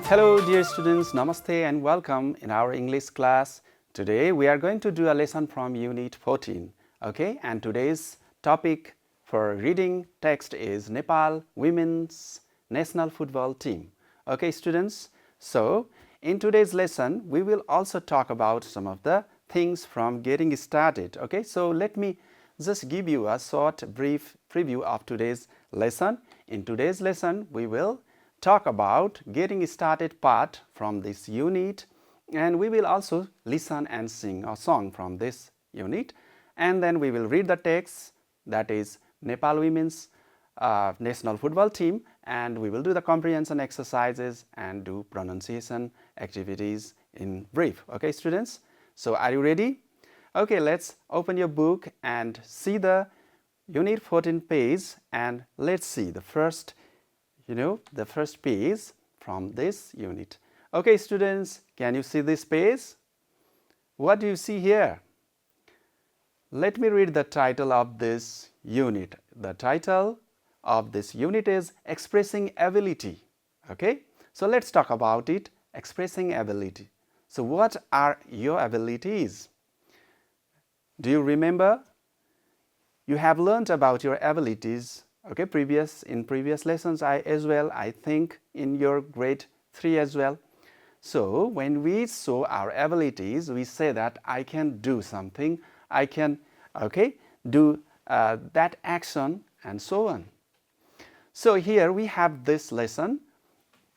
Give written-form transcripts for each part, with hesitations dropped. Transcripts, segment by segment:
Hello dear students, Namaste and welcome in our English class. Today we are going to do a lesson from Unit 14. Okay, and today's topic for reading text is Nepal Women's National Football Team. Okay students, so in today's lesson we will also talk about some of the things from getting started. Okay, so let me just give you a short brief preview of today's lesson. In today's lesson we will talk about getting started part from this unit, and we will also listen and sing a song from this unit, and then we will read the text, that is Nepal Women's National Football Team, and we will do the comprehension exercises and do pronunciation activities in brief. Okay students, so are you ready? Okay, let's open your book and see the Unit 14 page, and let's see the first page from this unit. Okay students, can you see this page? What do you see here? Let me read the title of this unit. The title of this unit is Expressing Ability. Okay, so let's talk about it. Expressing ability. So what are your abilities? Do you remember? You have learned about your abilities, okay, in previous lessons I think in your grade 3 as well. So when we show our abilities, we say that I can do something, I can do that action, and so on. So here we have this lesson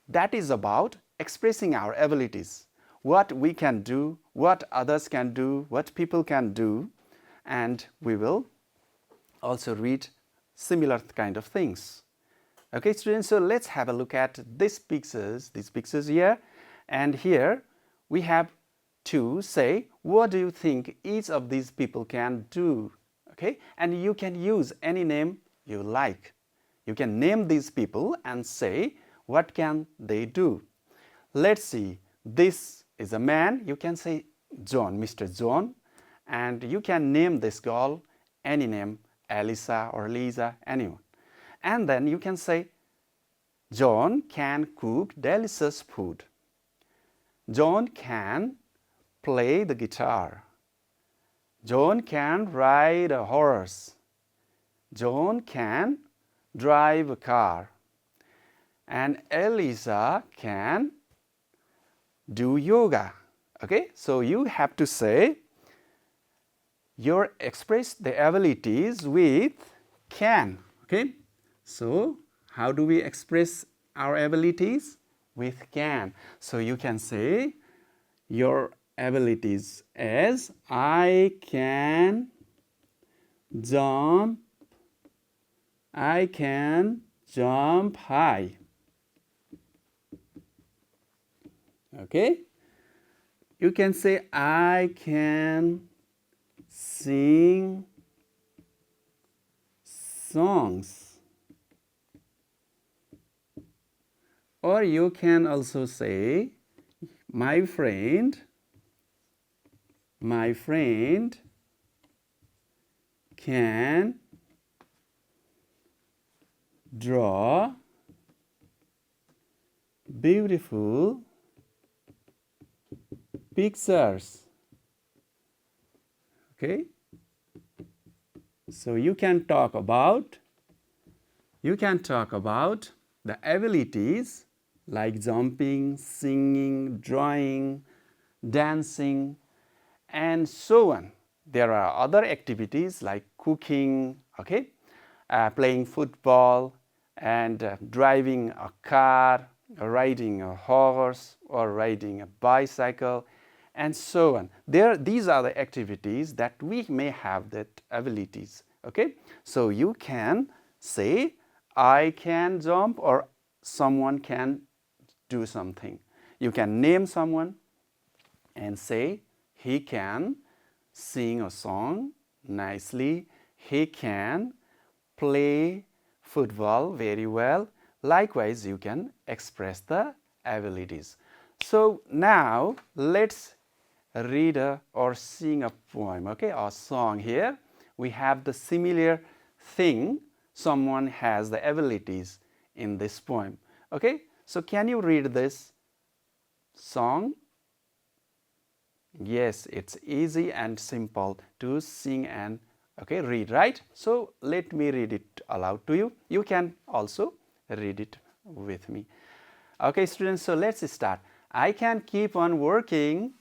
that is about expressing our abilities, what we can do, what others can do, what people can do, and we will also read similar kind of things. Okay students, so let's have a look at these pictures here, and here we have to say what do you think each of these people can do. Okay, and you can use any name you like. You can name these people and say what can they do. Let's see, this is a man, you can say John, Mr. John, and you can name this girl any name, Elisa or Lisa, anyone. And then you can say, John can cook delicious food. John can play the guitar. John can ride a horse. John can drive a car. And Elisa can do yoga. Okay, so you have to say express the abilities with can. Okay, so how do we express our abilities? With can. So you can say your abilities as I can jump high. Okay, you can say I can sing songs, or you can also say my friend can draw beautiful pictures. Okay, so you can talk about the abilities like jumping, singing, drawing, dancing, and so on. There are other activities like cooking, okay, playing football, and driving a car, riding a horse, or riding a bicycle, and so on. These are the activities that we may have that abilities. Okay, so you can say I can jump, or someone can do something. You can name someone and say he can sing a song nicely, he can play football very well. Likewise, you can express the abilities. So now let's read or sing a poem, okay, or song. Here we have the similar thing. Someone has the abilities in this poem. Okay, so can you read this song. Yes, it's easy and simple to sing and read, right? So let me read it aloud to you. You can also read it with me. Okay, students, so let's start. I can keep on working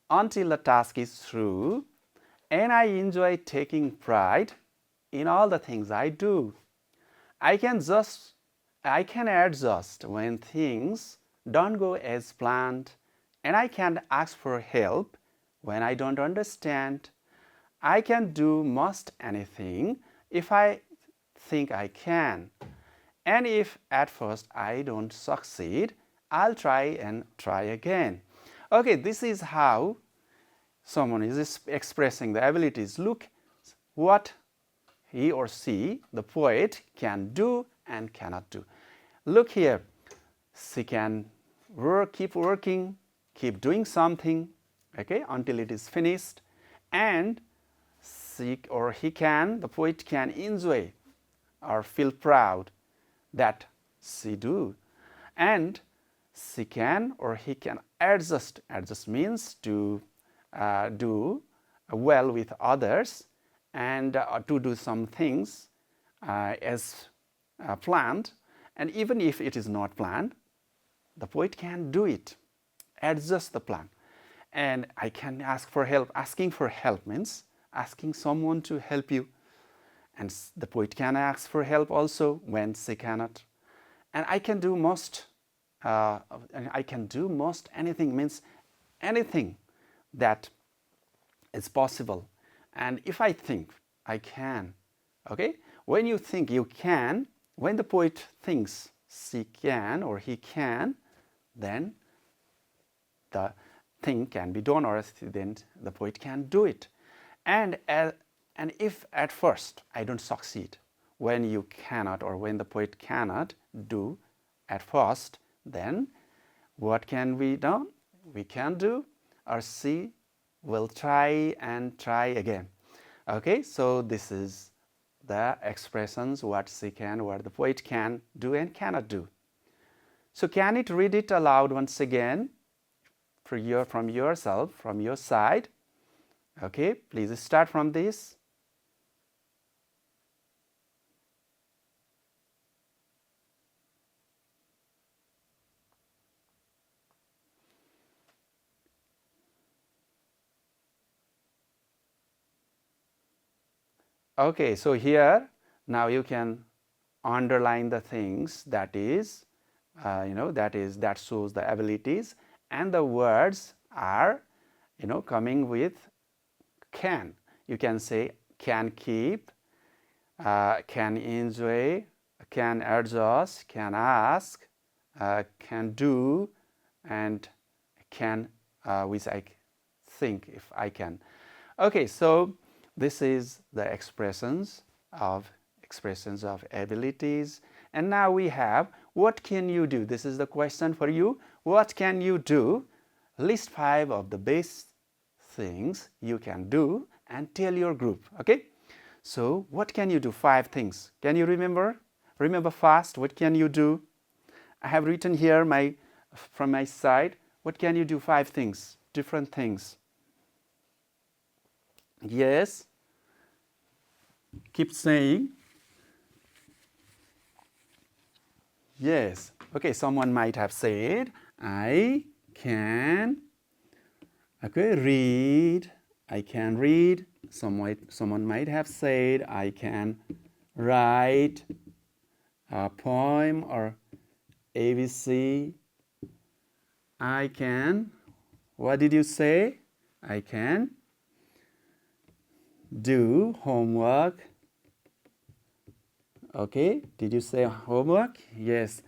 until the task is through, and I enjoy taking pride in all the things I do. I can adjust when things don't go as planned, and I can ask for help when I don't understand. I can do most anything if I think I can. And if at first I don't succeed, I'll try and try again. Okay, this is how someone is expressing the abilities. Look what he or she, the poet, can do and cannot do. Look here, she can keep working, keep doing something, until it is finished, and she or he can, the poet can enjoy or feel proud that she do, and she can or he can adjust. Adjust means to do well with others and to do some things as planned, and even if it is not planned, the poet can do it, adjust the plan. And I can ask for help. Asking for help means asking someone to help you, and the poet can ask for help also when she cannot. And I can do most anything means anything that is possible. And if I think I can, when you think you can, when the poet thinks she can or he can, then the thing can be done, or then the poet can do it. And if at first I don't succeed, when you cannot or when the poet cannot do at first, then what can be done? We can do, or she will try and try again. Okay, so this is the expressions what she can, what the poet can do and cannot do. So can it read it aloud once again from yourself, from your side? Okay, please start from this. Okay, so here now you can underline the things that is, that shows the abilities, and the words are, coming with can. You can say can keep, can enjoy, can adjust, can ask, can do, and can, which I think if I can. Okay, so this is the expressions of abilities. And now we have what can you do? This is the question for you. What can you do? List 5 of the best things you can do and tell your group. Okay? So what can you do? 5 things. Can you remember? Remember fast. What can you do? I have written here from my side. What can you do? 5 things. Different things. Yes. Keep saying. Yes. Okay, someone might have said, I can read. I can read. Someone might have said, I can write a poem or ABC. I can, what did you say? I can do homework. Okay, did you say homework? Yes.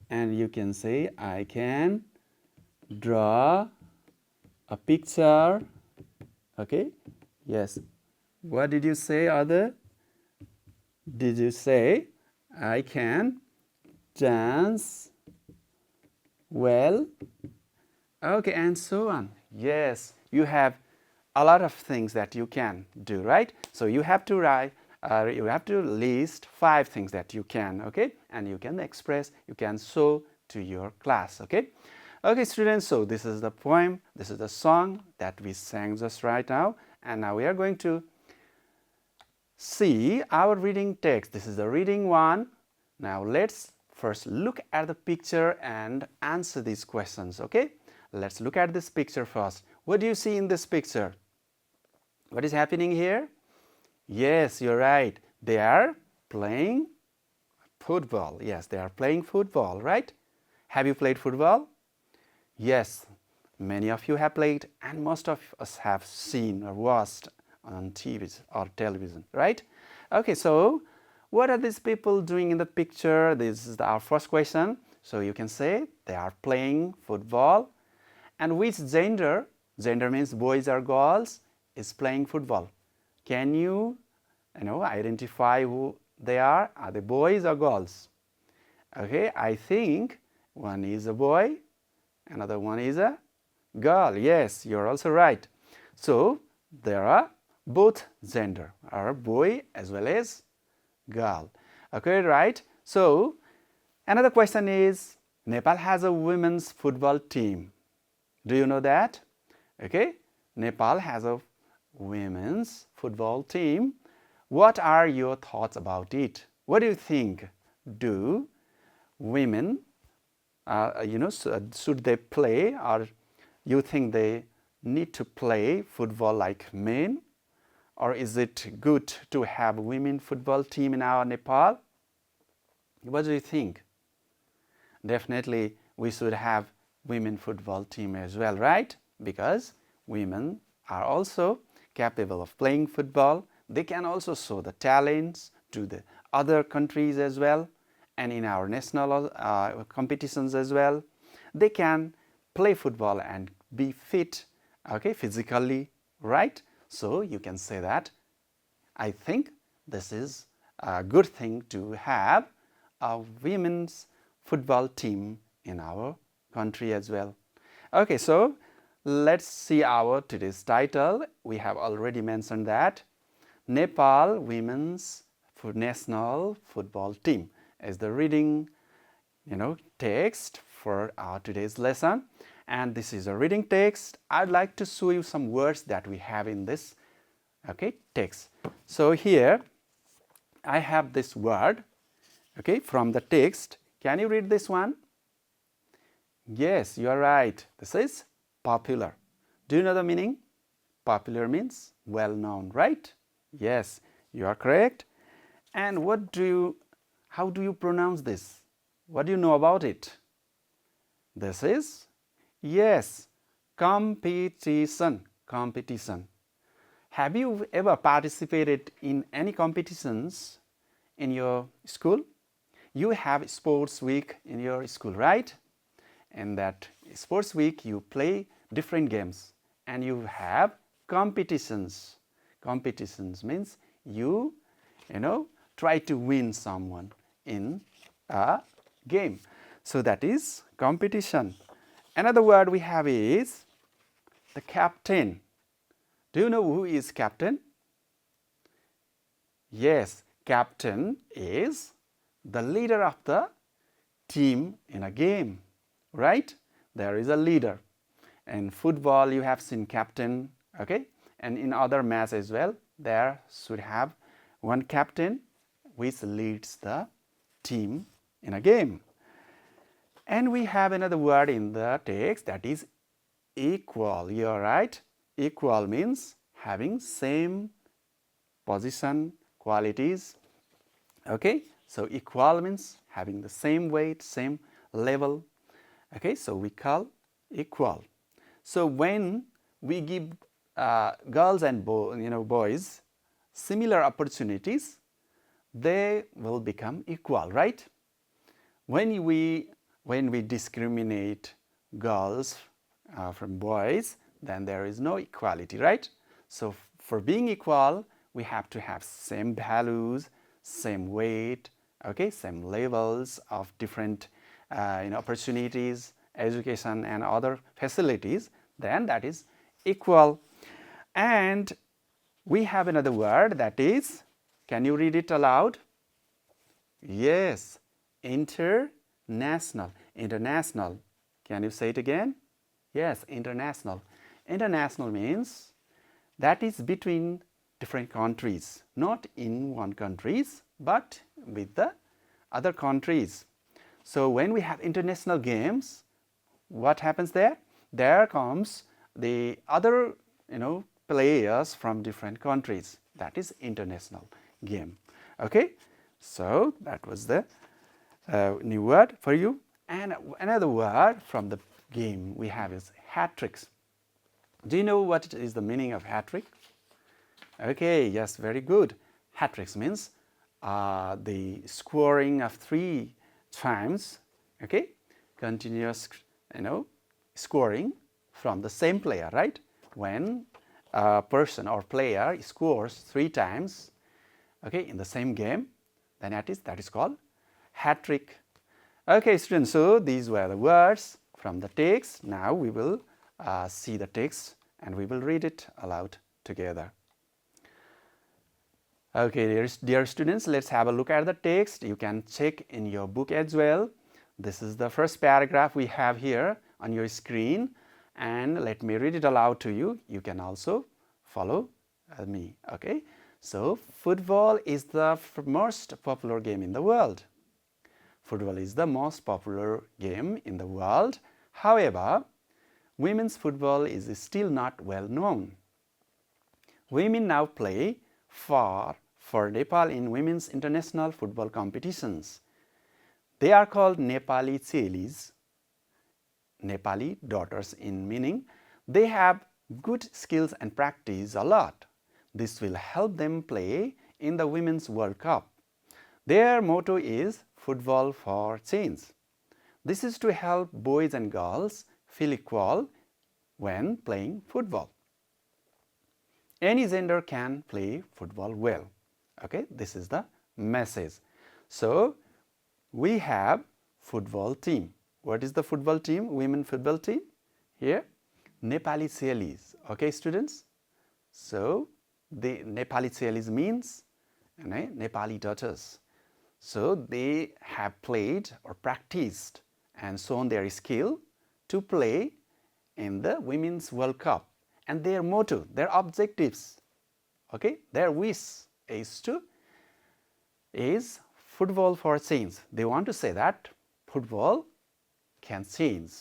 And you can say, I can draw a picture. Okay, yes. What did you say, other? Did you say, I can dance well? Okay, and so on. Yes, you have a lot of things that you can do, right? So you have to write, you have to list 5 things that you can, okay? And you can express, you can show to your class, okay? Okay, students, so this is the poem, this is the song that we sang just right now, and now we are going to see our reading text. This is the reading one. Now let's first look at the picture and answer these questions, okay? Let's look at this picture first. What do you see in this picture? What is happening here? Yes, you're right. They are playing football. Yes, they are playing football, right? Have you played football? Yes, many of you have played, and most of us have seen or watched on TV or television, right? Okay, so what are these people doing in the picture? This is our first question. So you can say they are playing football. And which gender, gender means boys or girls, is playing football? Can you identify who they are? Are they boys or girls? Okay, I think one is a boy, another one is a girl. Yes, you're also right. So there are both gender, are boy as well as girl. Okay, right? So another question is, Nepal has a women's football team. Do you know that? Okay, Nepal has a women's football team. What are your thoughts about it? What do you think? Do women, should they play, or you think they need to play football like men? Or is it good to have a women football team in our Nepal? What do you think? Definitely we should have women football team as well, right? Because women are also capable of playing football. They can also show the talents to the other countries as well, and in our national competitions as well. They can play football and be fit, okay, physically, right? So you can say that I think this is a good thing to have a women's football team in our country as well. Okay, so let's see our today's title. We have already mentioned that Nepal Women's National Football Team is the reading text for our today's lesson. And this is a reading text. I'd like to show you some words that we have in this text. So here I have this word from the text. Can you read this one? Yes, you are right. This is popular. Do you know the meaning? Popular means well known, right? Yes, you are correct. And how do you pronounce this? What do you know about it? This is, yes, competition. Competition. Have you ever participated in any competitions in your school? You have sports week in your school, right? In that sports week you play different games and you have competitions. Competitions means you try to win someone in a game. So that is competition. Another word we have is the captain. Do you know who is captain? Yes, captain is the leader of the team in a game, right? There is a leader. In football you have seen captain, okay? And in other matches as well, there should have one captain which leads the team in a game. And we have another word in the text that is equal. You're right. Equal means having same position, qualities. Okay, so equal means having the same weight, same level. Okay, so we call equal. So when we give girls and boys similar opportunities, they will become equal, right? When we discriminate girls from boys, then there is no equality, right? So for being equal, we have to have same values, same weight, okay, same levels of different opportunities, education and other facilities, then that is equal. And we have another word that is, can you read it aloud? Yes, international. International. Can you say it again? Yes, international. International means that is between different countries, not in one countries, but with the other countries. So when we have international games, what happens there? There comes the other players from different countries. That is international game. Okay, so that was the new word for you. And another word from the game we have is hat tricks. Do you know what is the meaning of hat trick? Okay, yes, very good. Hat tricks means the scoring of 3 times, okay, continuous, scoring from the same player, right? When a person or player scores 3 times, okay, in the same game, then that is called hat trick. Okay, students, so these were the words from the text. Now we will see the text and we will read it aloud together. Okay, dear students, let's have a look at the text. You can check in your book as well. This is the first paragraph we have here on your screen, and let me read it aloud to you. You can also follow me. Okay, so football is the most popular game in the world. Football is the most popular game in the world. However, women's football is still not well known. Women now play for Nepal in women's international football competitions. They are called Nepali chelis, Nepali daughters, in meaning they have good skills and practice a lot. This will help them play in the Women's World Cup. Their motto is football for change. This is to help boys and girls feel equal when playing football. Any gender can play football well. Okay, this is the message. So we have football team. What is the football team? Women football team? Here, Nepali chelis. Okay, students? So the Nepali chelis means Nepali daughters. So they have played or practiced and shown their skill to play in the Women's World Cup. And their motto, their objectives, okay, their wish is football for change. They want to say that football can change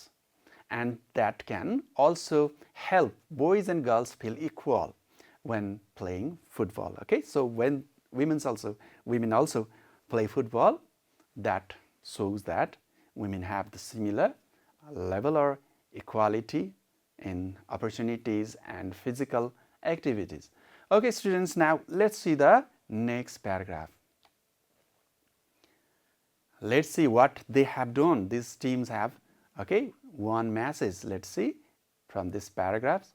and that can also help boys and girls feel equal when playing football. Okay, so when women also play football, that shows that women have the similar level or equality in opportunities and physical activities. Okay, students, now let's see the next paragraph. Let's see what they have done. These teams have, won matches. Let's see from this paragraph.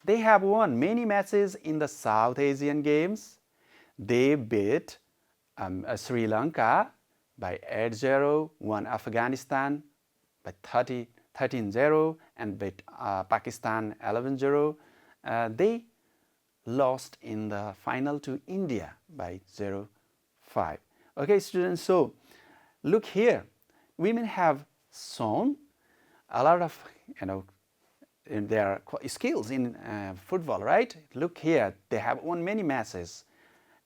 They have won many matches in the South Asian Games. They beat Sri Lanka by 8-0, won Afghanistan by 13-0, and beat Pakistan 11-0. They lost in the final to India by 0-5. Okay, students, so look here. Women have shown a lot of, in their skills in football, right? Look here, they have won many matches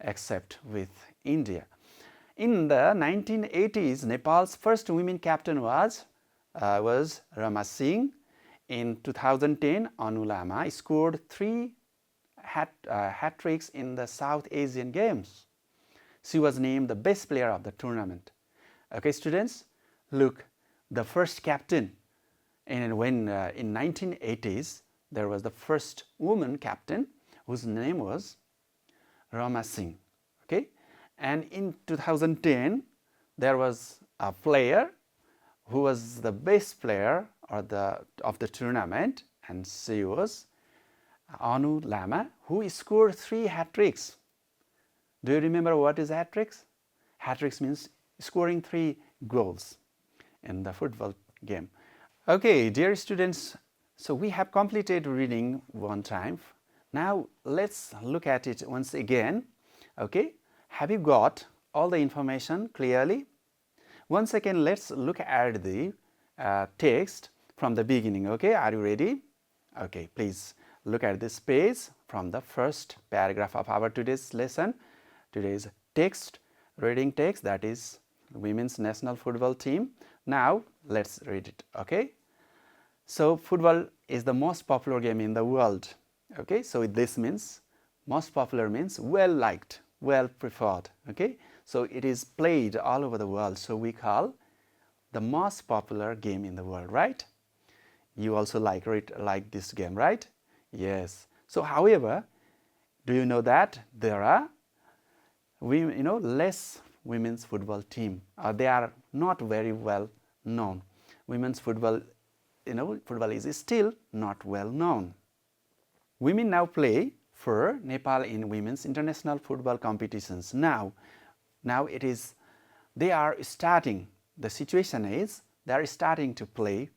except with India. In the 1980s, Nepal's first women captain was Rama Singh. In 2010, Anu Lama scored 3 hat tricks in the South Asian Games. She was named the best player of the tournament. Okay, students, look, the first captain, and when in 1980s there was the first woman captain whose name was Rama Singh. Okay, and in 2010 there was a player who was the best player of the tournament, and she was Anu Lama, who scored 3 hat tricks. Do you remember what is hat tricks? Hat tricks means scoring 3 goals in the football game. Okay, dear students, so we have completed reading one time. Now let's look at it once again. Okay, have you got all the information clearly? Once again, let's look at the text. from the beginning. Okay, are you ready? Okay, please look at this page from the first paragraph of our today's lesson. Today's text, reading text, that is women's national football team. Now let's read it. Okay, so football is the most popular game in the world. Okay, so this means most popular means well liked, well preferred. Okay, so it is played all over the world, so we call the most popular game in the world, right? You also like this game, right? Yes. So however, do you know that there are less women's football team, they are not very well known. Women's football, football is still not well known. Women now play for Nepal in women's international football competitions. Now it is, they are starting, the situation is they are starting to play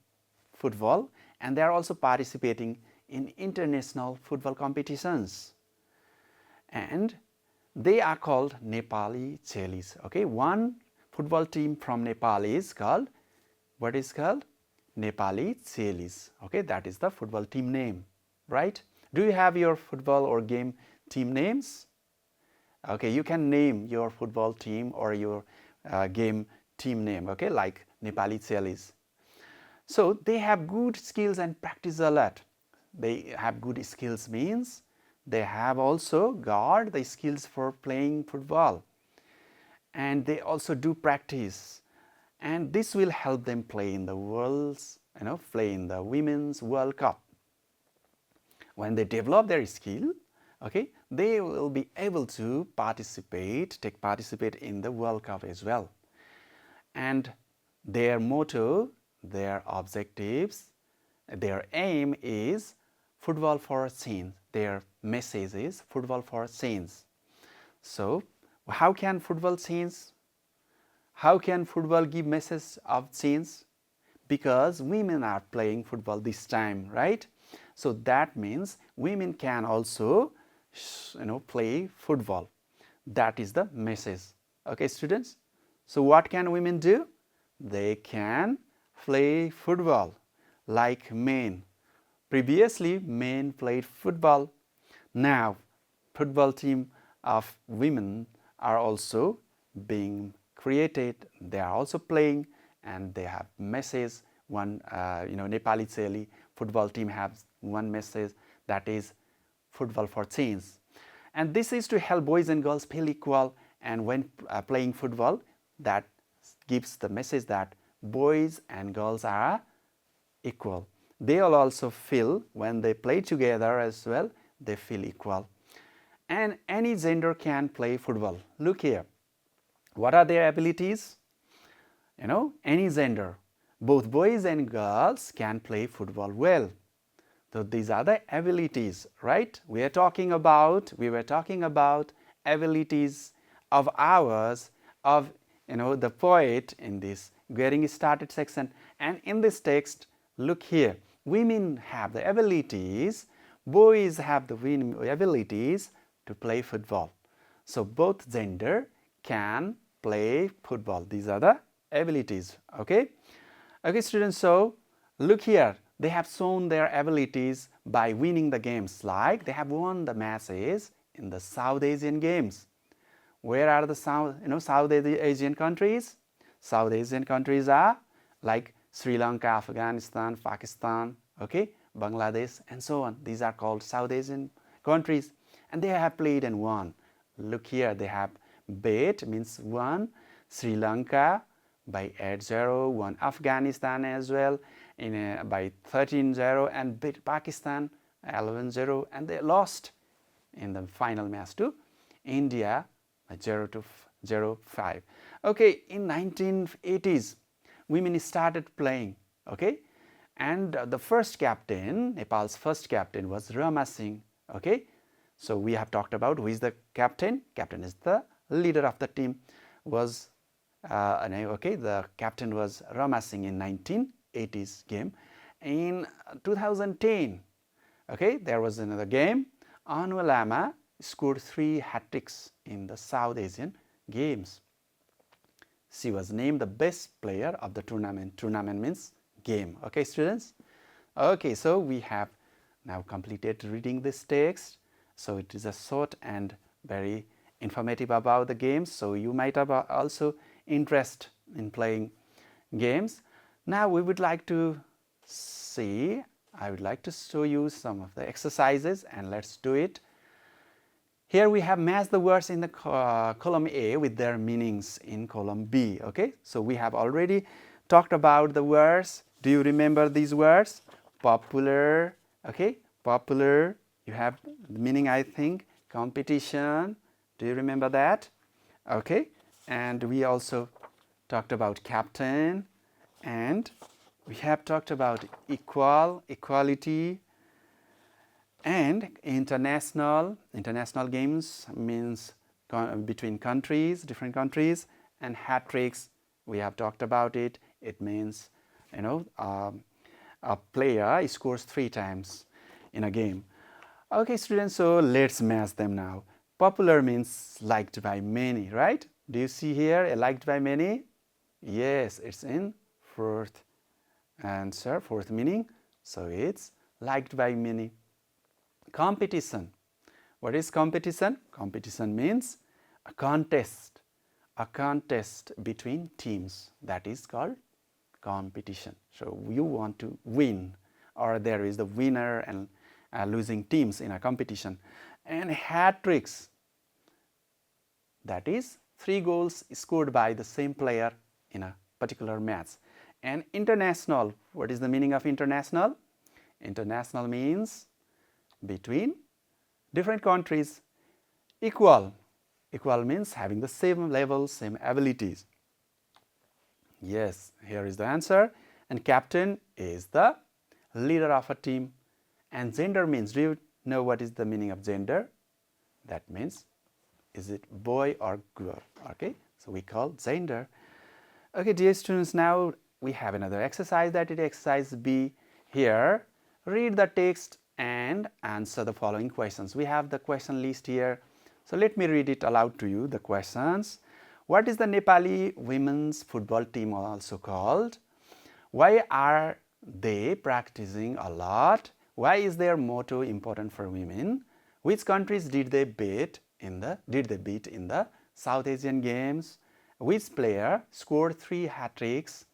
football, and they are also participating in international football competitions, and they are called Nepali Chelis. Okay, one football team from Nepal is called, what is called? Nepali Chelis. Okay, that is the football team name, right? Do you have your football or game team names? Okay, you can name your football team or your game team name, okay, like Nepali Chelis. So they have good skills and practice a lot. They have good skills means they have also got the skills for playing football, and they also do practice, and this will help them play in the play in the Women's World Cup. When they develop their skill, okay, they will be able to participate in the World Cup as well. And their motto, their objectives, their aim is football for change. Their message is football for change. So how can football change? How can football give message of change? Because women are playing football this time, right? So that means women can also play football. That is the message. Okay, students? So what can women do? They can play football like men. Previously, men played football. Now, football team of women are also being created. They are also playing, and they have message. One, Nepali Cheli football team has one message, that is football for change. And this is to help boys and girls feel equal. And when playing football, that gives the message that boys and girls are equal. They will also feel, when they play together as well, they feel equal. And any gender can play football. Look here. What are their abilities? Any gender, both boys and girls can play football well. So these are the abilities, right? We were talking about abilities of ours, of the poet in this getting started section. And in this text, look here, women have the abilities, boys have the abilities to play football. So both gender can play football. These are the abilities. Okay, students, so look here, they have shown their abilities by winning the games. Like they have won the matches in the South Asian games. Where are the South Asian countries? South Asian countries are like Sri Lanka, Afghanistan, Pakistan, okay, Bangladesh, and so on. These are called South Asian countries, and they have played and won. Look here, they have beat, means won, Sri Lanka by 8-0, won Afghanistan as well by 13-0, and beat Pakistan 11-0, and they lost in the final match to India 0-5. Okay, in 1980s, women started playing. Okay, and the first captain, Nepal's first captain, was Rama Singh. Okay, so we have talked about who is the captain. Captain is the leader of the team. Was the captain was Rama Singh in 1980s game. In 2010, okay, there was another game. Anu Lama scored 3 hat-tricks in the South Asian games. She was named the best player of the tournament. Tournament means game. Okay, students? Okay, so we have now completed reading this text. So it is a short and very informative about the games. So you might have also interest in playing games. Now we would like to see, I would like to show you some of the exercises, and let's do it. Here we have matched the words in the column A with their meanings in column B. Okay, so we have already talked about the words. Do you remember these words? Popular, okay, popular, you have the meaning, I think, competition. Do you remember that? Okay, and we also talked about captain, and we have talked about equality, and international games means between countries, different countries, and hat tricks, we have talked about it. It means, you know, a player scores 3 times in a game. Okay, students, so let's match them now. Popular means liked by many, right? Do you see here liked by many? Yes, it's in fourth answer, fourth meaning. So it's liked by many. Competition. What is competition? Competition means a contest between teams. That is called competition. So you want to win, or there is the winner and losing teams in a competition. And hat tricks, that is 3 goals scored by the same player in a particular match. And international, what is the meaning of international? International means between different countries. Equal means having the same level, same abilities. Yes, here is the answer. And captain is the leader of a team. And gender means, do you know what is the meaning of gender? That means, is it boy or girl? Okay, so we call gender. Okay, dear students, now we have another exercise, that is exercise B. Here, read the text and answer the following questions. We have the question list here. So let me read it aloud to you, the questions. What is the Nepali women's football team also called? Why are they practicing a lot? Why is their motto important for women? Which countries did they beat in the South Asian Games? Which player scored 3 hat tricks?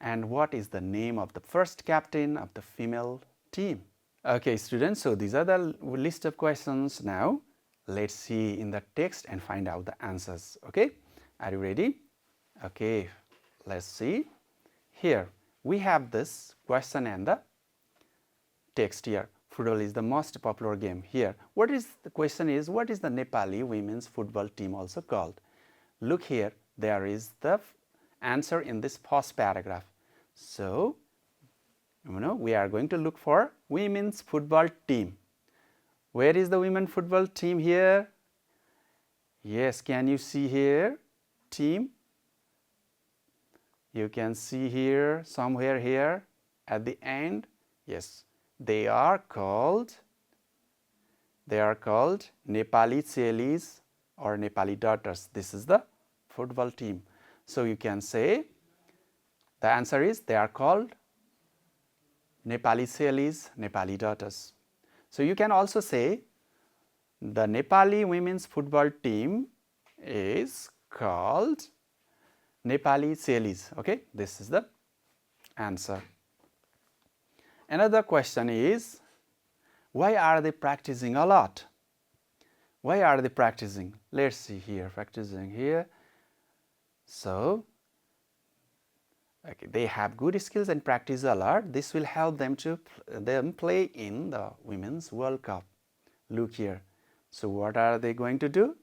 And what is the name of the first captain of the female team? Okay, students, so these are the list of questions. Now let's see in the text and find out the answers. Okay, are you ready? Okay, let's see. Here we have this question and the text here. Football is the most popular game. Here, what is the question is, what is the Nepali women's football team also called? Look here, there is the answer in this first paragraph. So, we are going to look for women's football team. Where is the women's football team here? Yes, can you see here? Team. You can see here, somewhere here at the end. Yes, they are called Nepali Chelis or Nepali Daughters. This is the football team. So you can say the answer is they are called Nepali Chelis, Nepali Daughters. So you can also say the Nepali women's football team is called Nepali Chelis. Okay, this is the answer. Another question is, why are they practicing a lot? Why are they practicing? Let's see here, practicing here. So, okay, they have good skills and practice a lot. This will help them to play in the Women's World Cup. Look here. So what are they going to do?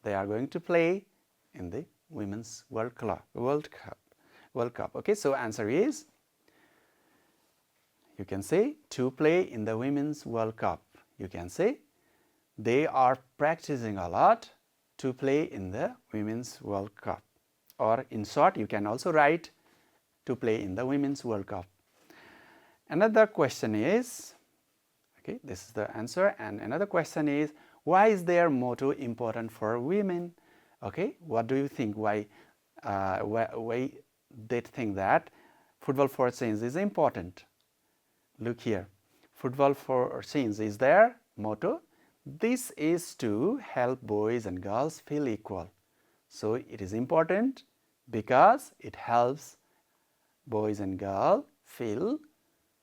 They are going to play in the Women's World Cup. Okay, so answer is, you can say to play in the Women's World Cup. You can say they are practicing a lot to play in the Women's World Cup. Or in short, you can also write to play in the Women's World Cup. Another question is, okay, this is the answer, and another question is, why is their motto important for women? Okay, what do you think? Why they think that football for change is important. Look here, football for change is their motto. This is to help boys and girls feel equal. So it is important because it helps boys and girls feel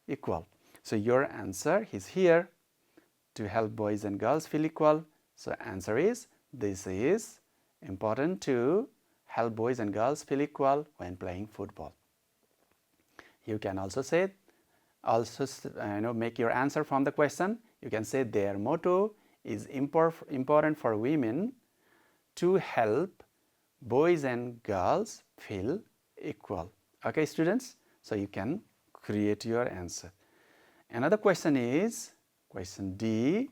equal. So your answer is here, to help boys and girls feel equal. So answer is, this is important to help boys and girls feel equal when playing football. You can also say, make your answer from the question. You can say their motto is important for women to help boys and girls feel equal. Okay, students? So you can create your answer. Another question is question D.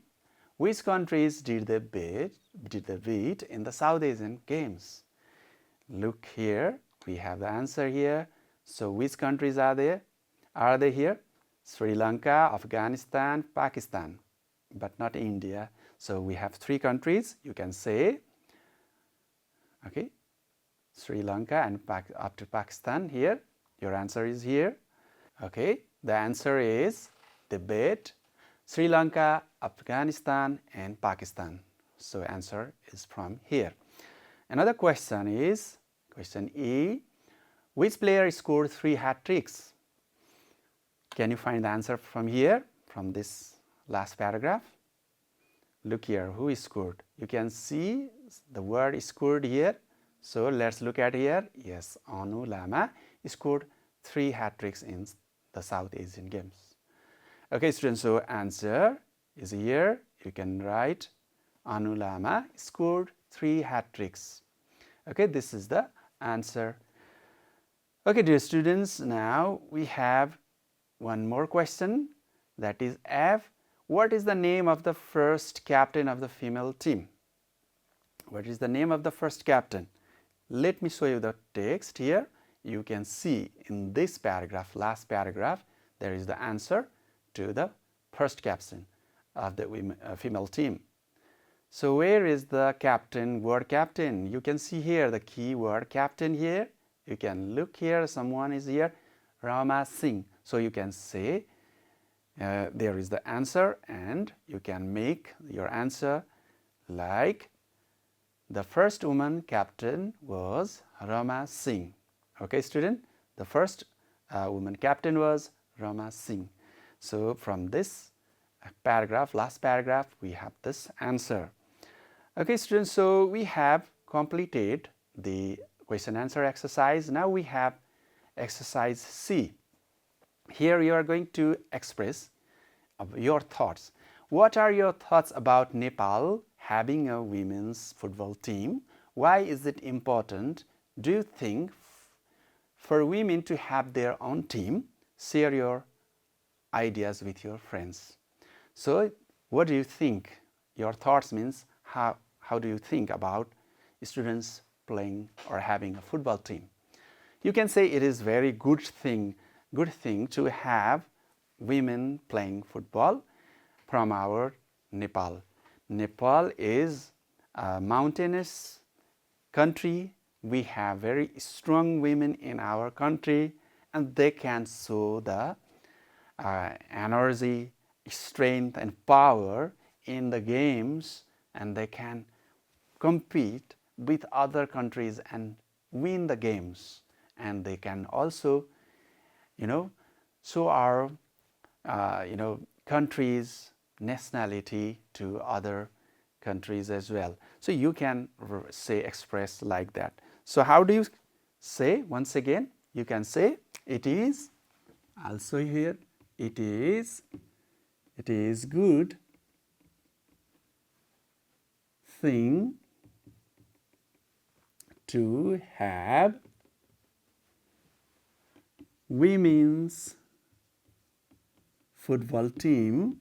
Which countries did they beat in the South Asian Games? Look here, we have the answer here. So which countries are there? Are they here? Sri Lanka, Afghanistan, Pakistan, but not India. So we have 3 countries. You can say, okay, Sri Lanka and up to Pakistan here. Your answer is here. Okay, the answer is they beat Sri Lanka, Afghanistan and Pakistan. So answer is from here. Another question is question E. Which player scored 3 hat tricks? Can you find the answer from here, from this last paragraph? Look here, who scored? You can see the word scored here. So let's look at here. Yes, Anu Lama scored 3 hat tricks in the South Asian Games. Okay, students, so answer is here. You can write Anu Lama scored 3 hat tricks. Okay, this is the answer. Okay, dear students, now we have one more question, that is F. What is the name of the first captain of the female team? What is the name of the first captain? Let me show you the text here. You can see in this paragraph, last paragraph, there is the answer to the first captain of the female team. So where is the captain, word captain? You can see here the key word captain here. You can look here, someone is here, Rama Singh. So you can say there is the answer, and you can make your answer like the first woman captain was Rama Singh. Okay, student, the first woman captain was Rama Singh. So from this paragraph, last paragraph, we have this answer. Okay, students, so we have completed the question answer exercise. Now we have exercise C. Here you are going to express your thoughts. What are your thoughts about Nepal having a women's football team? Why is it important? Do you think for women to have their own team? Share your ideas with your friends. So what do you think? Your thoughts means how do you think about students playing or having a football team? You can say it is very good thing to have women playing football from our Nepal. Nepal is a mountainous country. We have very strong women in our country, and they can show the energy, strength and power in the games, and they can compete with other countries and win the games. And they can also, show our, country's nationality to other countries as well. So you can express like that. So how do you say? Once again, you can say it is, also here, it is good thing to have women's football team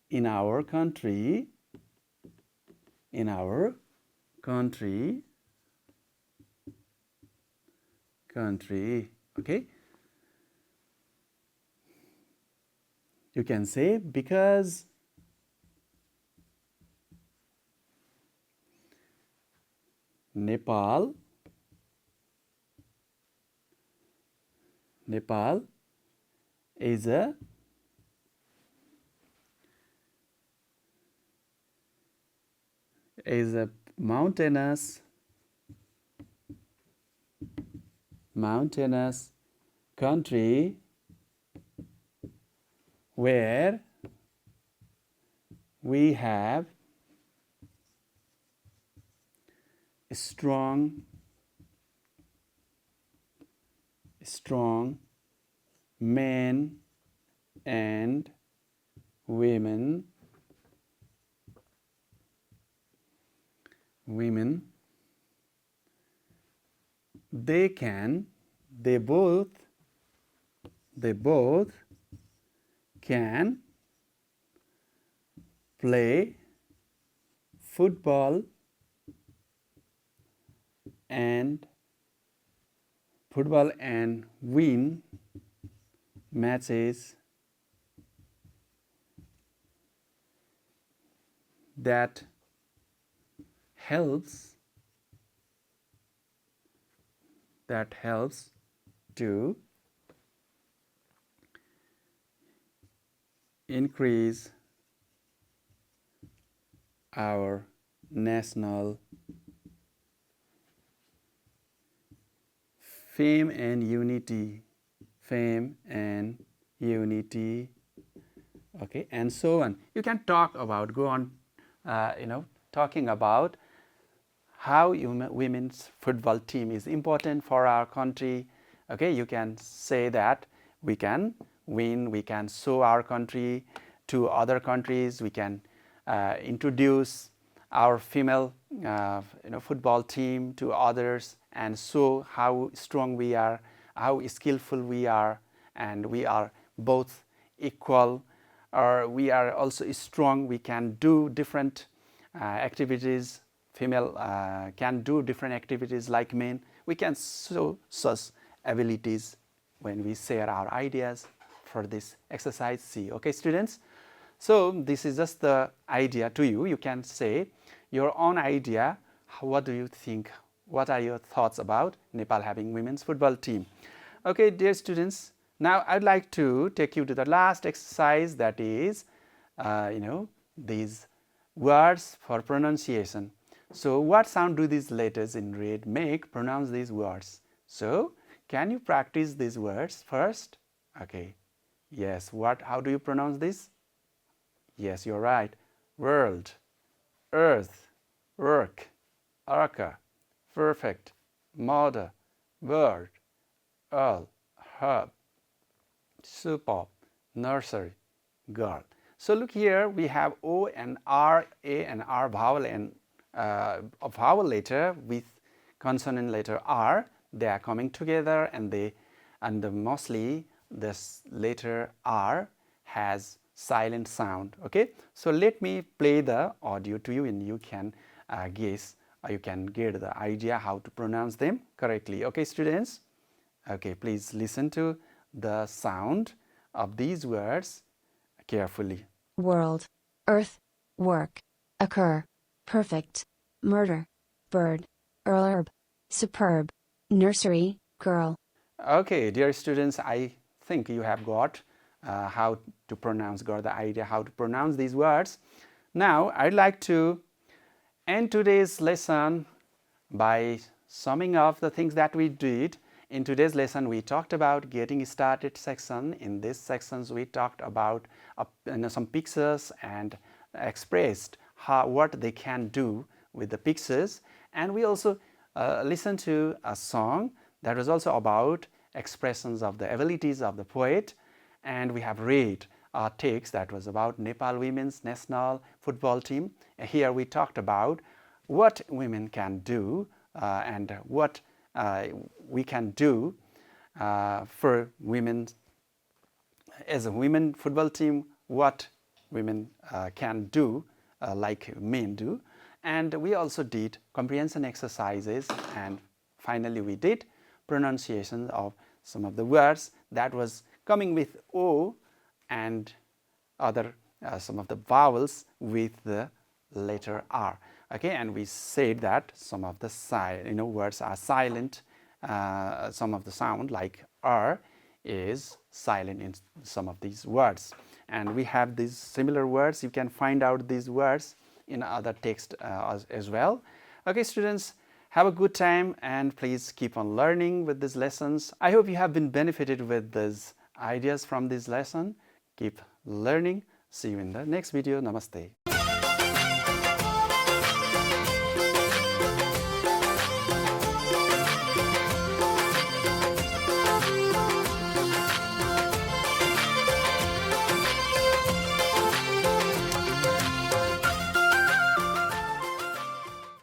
in our country, okay? You can say because Nepal. Nepal is a mountainous country where we have strong men and women they both can play football and win matches that helps to increase our national fame and unity, okay, and so on. You can talk about, go on, talking about how women's football team is important for our country. Okay, you can say that we can win, we can show our country to other countries, we can introduce our female football team to others and show how strong we are, how skillful we are, and we are both equal, or we are also strong, we can do different activities. Female can do different activities like men. We can show such abilities when we share our ideas for this exercise C. Okay, students? So this is just the idea to you. You can say your own idea. What do you think? What are your thoughts about Nepal having women's football team? Okay, dear students, now I'd like to take you to the last exercise, that is, these words for pronunciation. So what sound do these letters in red make? Pronounce these words. So can you practice these words first? Okay. Yes. How do you pronounce this? Yes, you're right. World, earth, work, arca, perfect, mother, word, earl, herb, superb, nursery, girl. So look here, we have O and R, A and R vowel, and a vowel letter with consonant letter R. They are coming together, and mostly this letter R has silent sound. Okay, so let me play the audio to you, and you can guess, or you can get the idea how to pronounce them correctly. Okay, students? Okay, please listen to the sound of these words carefully. World, earth, work, occur, perfect, murder, bird, herb, superb, nursery, girl. Okay, dear students, I think you have got how to pronounce, got the idea how to pronounce these words. Now, I'd like to end today's lesson by summing up the things that we did. In today's lesson, we talked about getting started section. In these sections, we talked about some pictures and expressed what they can do with the pictures. And we also listened to a song that was also about expressions of the abilities of the poet. And we have read a text that was about Nepal women's national football team. Here we talked about what women can do and what we can do for women as a women football team, what women can do like men do. And we also did comprehension exercises, and finally we did pronunciation of some of the words that was coming with O and other some of the vowels with the letter R. Okay, and we said that some of the words are silent. Some of the sound like R is silent in some of these words, and we have these similar words. You can find out these words in other text as well. Okay, students, have a good time and please keep on learning with these lessons. I hope you have been benefited with these ideas from this lesson. Keep learning. See you in the next video. Namaste.